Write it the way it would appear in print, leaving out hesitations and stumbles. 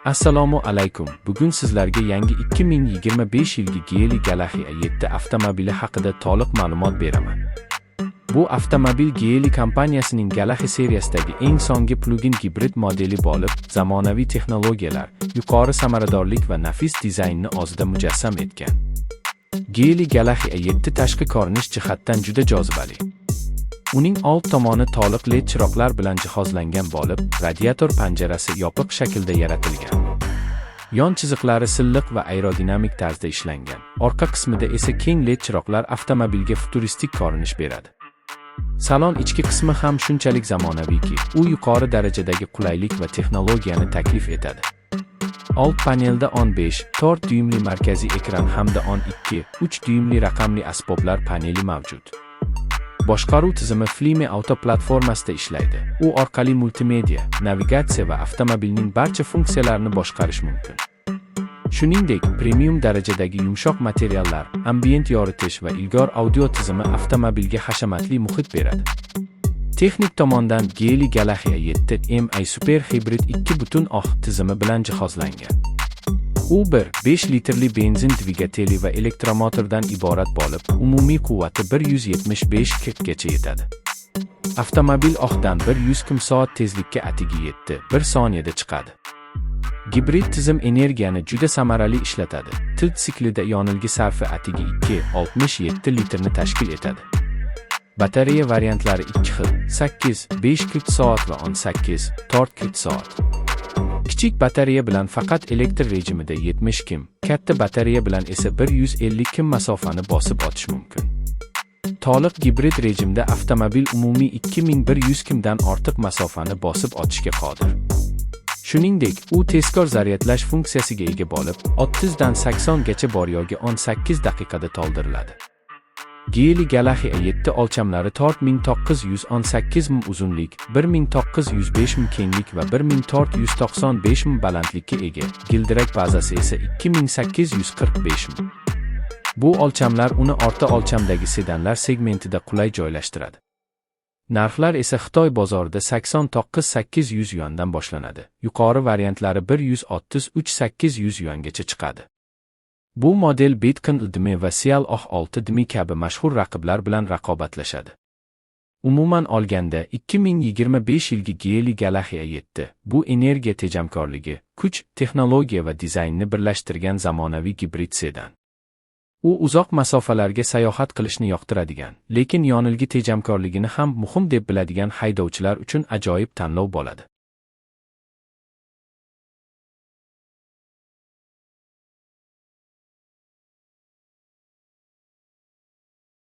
Assalomu alaykum. Bugun sizlarga yangi 2025 yilgi Geely Galaxy A7 avtomobili haqida to'liq ma'lumot beraman. Bu avtomobil Geely kompaniyasining Galaxy seriyasidagi eng so'nggi plug-in gibrid modeli bo'lib, zamonaviy texnologiyalar, yuqori samaradorlik va nafis dizaynni o'zida mujassam etgan. Geely Galaxy A7 tashqi ko'rinish jihatdan juda jozibali. Uning old tomoni to'liq LED chiroqlar bilan jihozlangan bo'lib, radiator panjarasi yopiq shaklda yaratilgan. Yon chiziqlari silliq va aerodinamik tarzda ishlangan. Orqa qismida esa keng LED chiroqlar avtomobilga futuristik ko'rinish beradi. Salon ichki qismi ham shunchalik zamonaviyki, u yuqori darajadagi qulaylik va texnologiyani taklif etadi. Old panelda 15.4 dyumli markaziy ekran hamda 12.3 dyumli raqamli asboblar paneli mavjud. Boshqaruv tizimi Flime Auto platformasida ishlaydi. U orqali multimedia, navigatsiya va avtomobilning barcha funksiyalarini boshqarish mumkin. Shuningdek, premium darajadagi yumshoq materiallar, ambient yoritish va ilg'or audio tizimi avtomobilga hashamatli muhit beradi. Texnik tomondan Geely Galaxy A7 MI Super Hybrid 2.0 tizimi bilan jihozlangan. U 5 litrli benzin dvigateli va elektromotordan iborat bo'lib, umumiy quvvati 175 km/gacha yetadi. Avtomobil oqdan 100 km/soat tezlikka atigi 1 soniyada chiqadi. Gibrid tizim energiyani juda samarali ishlatadi. Tilt siklida yonilg'i sarfi atigi 2.67 litrni tashkil etadi. Batareya variantlari 2 xil: 8, 5 kWh va 18, 4 kWh. Kichik batareya bilan faqat elektr rejimida 70 km, katta batareya bilan esa 150 km masofani bosib o'tish mumkin. To'liq gibrid rejimda avtomobil umumiy 2100 km dan ortiq masofani bosib o'tishga qodir. Shuningdek, u tezkor zaryadlash funksiyasiga ega bo'lib, 30 dan 80 gacha bor yo'lga 18 daqiqada to'ldiriladi. Geely Galaxy A7 o'lchamlari 4918 mm uzunlik, 1905 mm kenglik va 1495 mm balandlikka ega. Gildirak bazasi esa 2845 mm. Bu o'lchamlar uni o'rta o'lchamdagi sedanlar segmentida qulay joylashtiradi. Narxlar esa Xitoy bozorida 89800 yuandan boshlanadi. Yuqori variantlari 133800 yuangacha chiqadi. Bu model Bitcoin Dmi va Cial 6 Dmi kabi mashhur raqiblar bilan raqobatlashadi. Umuman olganda, 2025 yilgi Geely Galaxy A7 bu energiya tejamkorligi, kuch, texnologiya va dizaynni birlashtirgan zamonaviy gibrid sedan. U uzoq masofalarga sayohat qilishni yoqtiradigan, lekin yonilg'i tejamkorligini ham muhim deb biladigan haydovchilar uchun ajoyib tanlov bo'ladi.